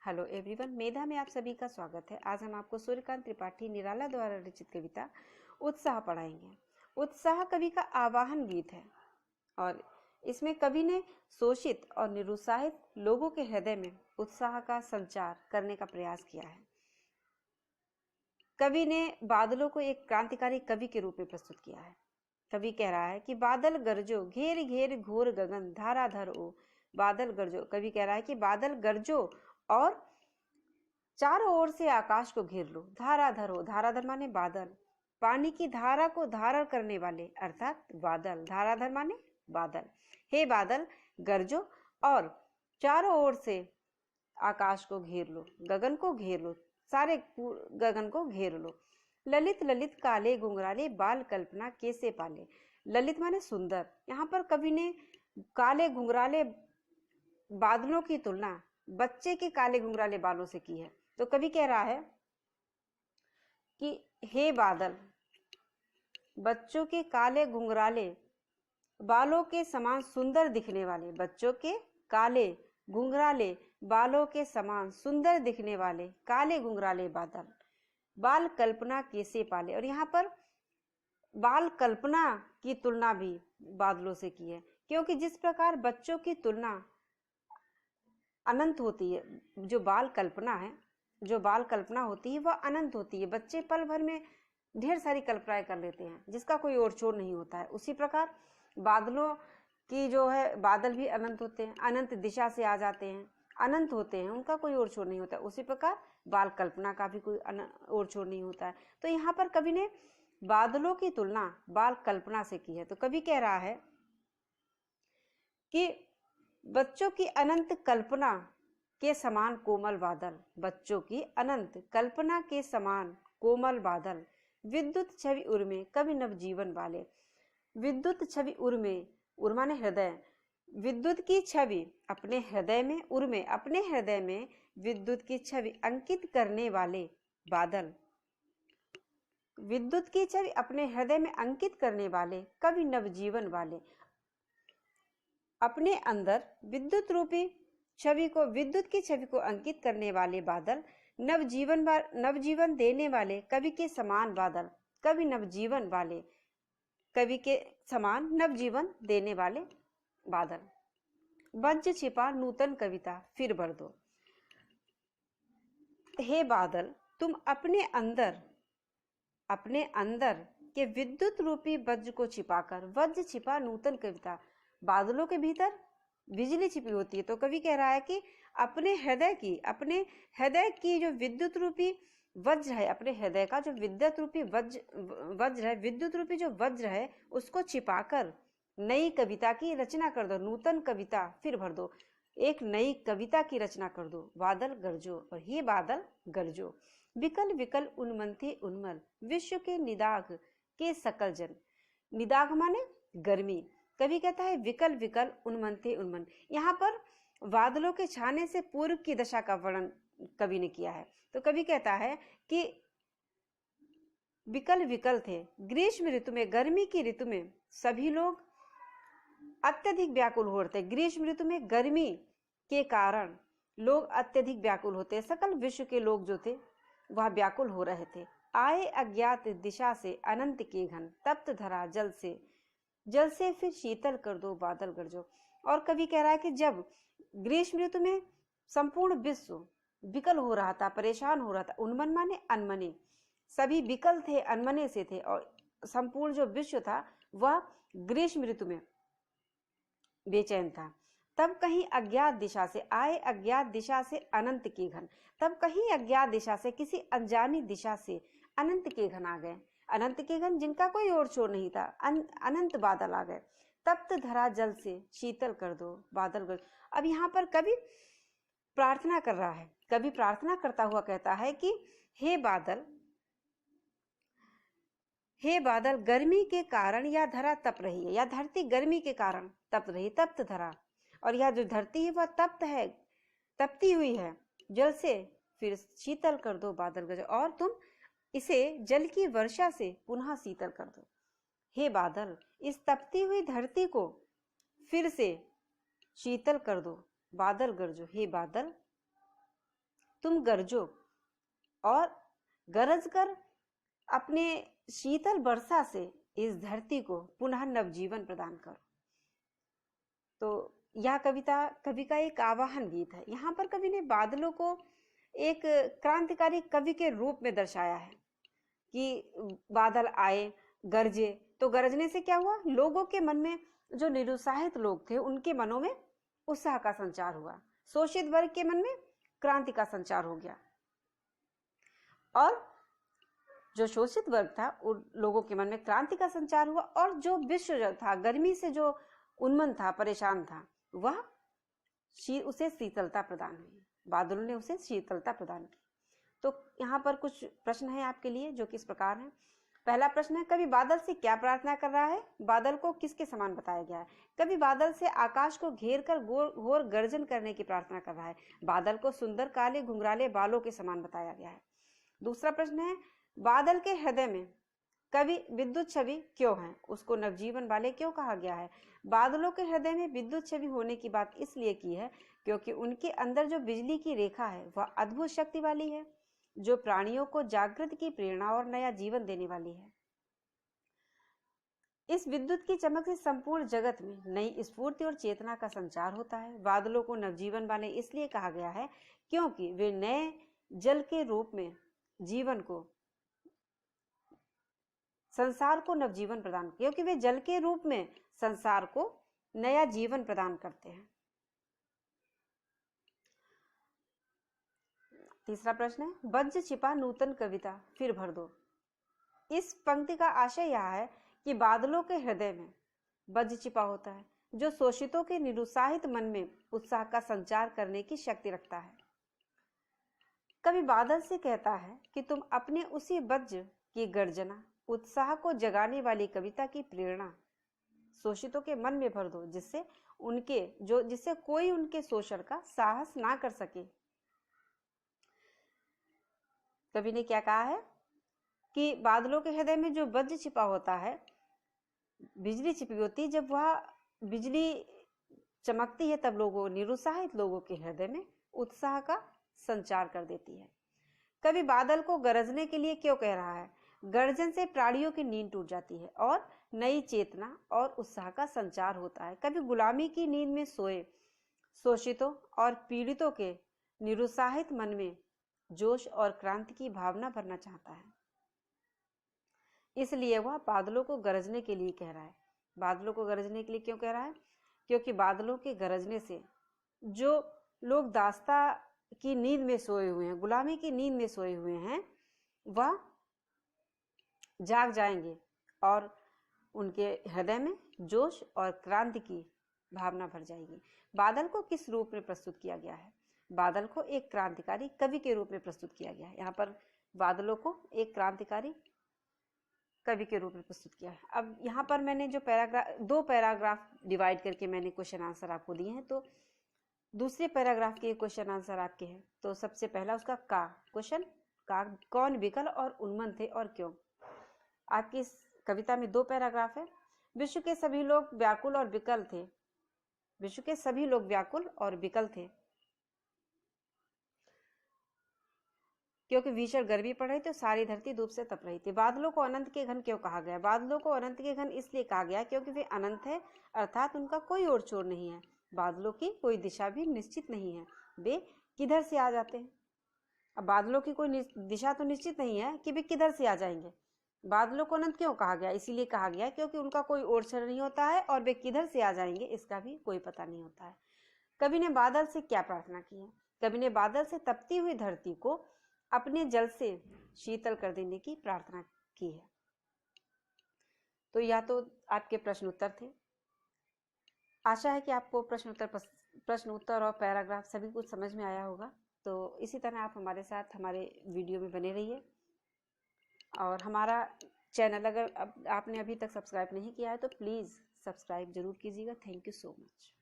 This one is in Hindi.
हेलो एवरीवन, मेधा में आप सभी का स्वागत है। आज हम आपको सूर्यकांत त्रिपाठी निराला द्वारा रचित कविता उत्साह पढ़ाएंगे। उत्साह कवि का आवाहन गीत है और इसमें कवि ने शोषित और निरुत्साहित लोगों के हृदय में उत्साह का संचार करने का प्रयास किया है। कवि ने बादलों को एक क्रांतिकारी कवि के रूप में प्रस्तुत किया है। कवि कह रहा है कि बादल गरजो, घेर घेर घोर गगन, धाराधर ओ। बादल गरजो, कवि कह रहा है कि बादल गरजो और चारों ओर से आकाश को घेर लो। धाराधर हो, धाराधर माने बादल, पानी की धारा को धारण करने वाले अर्थात बादल। धाराधर माने बादल। हे बादल गरजो और चारों ओर से आकाश को घेर लो, गगन को घेर लो, सारे गगन को घेर लो। ललित ललित काले घुंघराले बाल कल्पना कैसे पाले। ललित माने सुंदर। यहाँ पर कवि ने काले घुंघराले बादलों की तुलना बच्चे के काले घुंघराले बालों से की है। तो कवि कह रहा है कि हे बादल, बच्चों के काले घुंघराले बालों के समान सुंदर दिखने वाले, बच्चों के काले घुंघराले बालों के समान सुंदर दिखने वाले काले घुंघराले बादल, बाल कल्पना कैसे पाले। और यहाँ पर बाल कल्पना की तुलना भी बादलों से की है, क्योंकि जिस प्रकार बच्चों की तुलना अनंत होती है, जो बाल कल्पना होती है वह अनंत होती है। बच्चे पल भर में ढेर सारी कल्पनाएं कर लेते हैं जिसका कोई ओर छोर नहीं होता है। उसी प्रकार बादलों की जो है, बादल भी अनंत होते हैं, अनंत दिशा से आ जाते हैं, अनंत होते हैं, उनका कोई ओर छोर नहीं होता है। उसी प्रकार बाल कल्पना का भी कोई ओर छोर नहीं होता है। तो यहाँ पर कवि ने बादलों की तुलना बाल कल्पना से की है। तो कवि कह रहा है कि बच्चों की अनंत कल्पना के समान कोमल बादल, बच्चों की अनंत कल्पना के समान कोमल बादल, विद्युत छवि उर्मे कवि नवजीवन वाले। विद्युत छवि उर्मे, उर्मा ने हृदय, विद्युत की छवि अपने हृदय में, उर्मे अपने हृदय में विद्युत की छवि अंकित करने वाले बादल, विद्युत की छवि अपने हृदय में अंकित करने वाले कवि नवजीवन वाले। अपने अंदर विद्युत रूपी छवि को, विद्युत की छवि को अंकित करने वाले बादल, नवजीवन देने वाले कवि के समान बादल, कवि नवजीवन वाले, कवि के समान नवजीवन देने वाले बादल। वज्र छिपा नूतन कविता फिर भर दो। हे बादल, तुम अपने अंदर के विद्युत रूपी वज्र को छिपाकर, वज्र छिपा नूतन कविता, बादलों के भीतर बिजली छिपी होती है। तो कवि कह रहा है कि अपने हृदय की जो विद्युत रूपी वज्र है, अपने हृदय का जो विद्युत रूपी वज्र है, विद्युत रूपी जो वज्र है, उसको छिपाकर नई कविता की रचना कर दो। नूतन कविता फिर भर दो, एक नई कविता की रचना कर दो। बादल गरजो और हे बादल गरजो, विकल विकल उन्मंथे उन्मल, विश्व के निदाघ के सकल जन। निदाघ माने गर्मी। कवि कहता है विकल विकल उन्मंथे उन्मन। यहाँ पर बादलों के छाने से पूर्व की दशा का वर्णन कवि ने किया है। तो कवि कहता है कि विकल विकल थे। ग्रीष्म ऋतु में, गर्मी की ऋतु में सभी लोग अत्यधिक व्याकुल हो रहे थे। ग्रीष्म ऋतु में गर्मी के कारण लोग अत्यधिक व्याकुल होते, सकल विश्व के लोग जो थे वह व्याकुल हो रहे थे। आए अज्ञात दिशा से अनंत के घन, तप्त धरा जल से फिर शीतल कर दो बादल गरजो। और कवि कह रहा है कि जब ग्रीष्म ऋतु में संपूर्ण विश्व विकल हो रहा था, परेशान हो रहा था, उन्मन माने अनमने, सभी विकल थे, अनमने से थे, और संपूर्ण जो विश्व था वह ग्रीष्म ऋतु में बेचैन था। तब कहीं अज्ञात दिशा से आए, अज्ञात दिशा से अनंत के घन, तब कहीं अज्ञात दिशा से, किसी अनजानी दिशा से अनंत के घन आ गए। अनंत के घन जिनका कोई ओर छोर नहीं था, अनंत बादल आ गए। तप्त धरा जल से शीतल कर दो बादल गरजो। अब यहाँ पर कवि प्रार्थना कर रहा है। कवि प्रार्थना करता हुआ कहता है कि हे बादल गर्मी के कारण यह धरा तप रही है, या धरती गर्मी के कारण तप रही, तप्त धरा, और यह जो धरती है वह तप्त है, तपती हुई है, जल से फिर शीतल कर दो बादल गरजो, और तुम इसे जल की वर्षा से पुनः शीतल कर दो। हे बादल, इस तपती हुई धरती को फिर से शीतल कर दो बादल गरजो। हे बादल तुम गरजो और गरज कर अपने शीतल वर्षा से इस धरती को पुनः नवजीवन प्रदान करो। तो यह कविता कवि का एक आवाहन गीत है। यहाँ पर कवि ने बादलों को एक क्रांतिकारी कवि के रूप में दर्शाया है कि बादल आए, गरजे, तो गरजने से क्या हुआ, लोगों के मन में, जो निरुत्साहित लोग थे उनके मनों में उत्साह का संचार हुआ, शोषित वर्ग के मन में क्रांति का संचार हो गया, और जो शोषित वर्ग था उन लोगों के मन में क्रांति का संचार हुआ, और जो विश्व जो था, गर्मी से जो उन्मन था, परेशान था, वह उसे शीतलता प्रदान हुई। बादलों ने उसे शीतलता प्रदान की। तो यहाँ पर कुछ प्रश्न है आपके लिए जो कि इस प्रकार हैं। पहला प्रश्न है, कवि बादल से क्या प्रार्थना कर रहा है? बादल को किसके समान बताया गया है? कवि बादल से आकाश को घेर कर घोर गर्जन करने की प्रार्थना कर रहा है। बादल को सुंदर काले घुंघराले बालों के समान बताया गया है। दूसरा प्रश्न है, बादल के हृदय में कवि विद्युत छवि क्यों है? उसको नवजीवन वाले क्यों कहा गया है? बादलों के हृदय में विद्युत छवि होने की बात इसलिए की है क्योंकि उनके अंदर जो बिजली की रेखा है वह अद्भुत शक्ति वाली है, जो प्राणियों को जागृत की प्रेरणा और नया जीवन देने वाली है। इस विद्युत की चमक से संपूर्ण जगत में नई स्फूर्ति और चेतना का संचार होता है। बादलों को नवजीवन वाले इसलिए कहा गया है क्योंकि वे नए जल के रूप में जीवन को, संसार को नवजीवन प्रदान, क्योंकि वे जल के रूप में संसार को नया जीवन प्रदान करते हैं। तीसरा प्रश्न है, वज्र छिपा नूतन कविता फिर भर दो। इस पंक्ति का आशय यह है कि बादलों के हृदय में वज्र छिपा होता है जो शोषितों के निरुत्साहित मन में उत्साह का संचार करने की शक्ति रखता है। कवि बादल से कहता है कि तुम अपने उसी वज्र की गर्जना, उत्साह को जगाने वाली कविता की प्रेरणा शोषितों के मन में भर दो, जिससे कोई उनके शोषण का साहस ना कर सके। कवि ने क्या कहा है कि बादलों के हृदय में जो वज्र छिपा होता है, बिजली छिपी होती है, जब वह बिजली चमकती है तब निरुत्साहित लोगों के हृदय में उत्साह का संचार कर देती है। कवि बादल को गरजने के लिए क्यों कह रहा है? गर्जन से प्राणियों की नींद टूट जाती है और नई चेतना और उत्साह का संचार होता है। कवि गुलामी की नींद में सोए शोषितों और पीड़ितों के निरुत्साहित मन में जोश और क्रांति की भावना भरना चाहता है, इसलिए वह बादलों को गरजने के लिए कह रहा है। बादलों को गरजने के लिए क्यों कह रहा है? क्योंकि बादलों के गरजने से जो लोग दास्ता की नींद में सोए हुए हैं, गुलामी की नींद में सोए हुए हैं, वह जाग जाएंगे और उनके हृदय में जोश और क्रांति की भावना भर जाएगी। बादल को किस रूप में प्रस्तुत किया गया है? बादल को एक क्रांतिकारी कवि के रूप में प्रस्तुत किया गया है। यहाँ पर बादलों को एक क्रांतिकारी कवि के रूप में प्रस्तुत किया है। अब यहाँ पर मैंने जो दो पैराग्राफ डिवाइड करके मैंने क्वेश्चन आंसर आपको दिए हैं, तो दूसरे पैराग्राफ के क्वेश्चन आंसर आपके हैं। तो सबसे पहला उसका क्वेश्चन, कौन विकल और उन्मन थे और क्यों? आपकी इस कविता में दो पैराग्राफ है। विश्व के सभी लोग व्याकुल और विकल थे। विश्व के सभी लोग व्याकुल और विकल थे क्योंकि भीषण गर्मी पड़ रही थी, सारी धरती धूप से तप रही थी। बादलों को अनंत के घन क्यों कहा गया? बादलों को अनंत के घन इसलिए कहा गया क्योंकि वे अनंत है, अर्थात उनका कोई ओर छोर नहीं है। बादलों की कोई दिशा भी निश्चित नहीं है, वे किधर से आ जाते हैं। अब बादलों की कोई दिशा तो निश्चित नहीं है कि वे किधर से आ जाएंगे। बादलों को अनंत क्यों कहा गया? इसीलिए कहा गया क्योंकि उनका कोई ओर छोर नहीं होता है और वे किधर से आ जाएंगे इसका भी कोई पता नहीं होता है। कवि ने बादल से क्या प्रार्थना की है? कवि ने बादल से तपती हुई धरती को अपने जल से शीतल कर देने की प्रार्थना की है। तो यह तो आपके प्रश्न उत्तर थे। आशा है कि आपको प्रश्न उत्तर और पैराग्राफ सभी कुछ समझ में आया होगा। तो इसी तरह आप हमारे साथ हमारे वीडियो में बने रहिए, और हमारा चैनल अगर आपने अभी तक सब्सक्राइब नहीं किया है तो प्लीज़ सब्सक्राइब जरूर कीजिएगा। Thank you so much.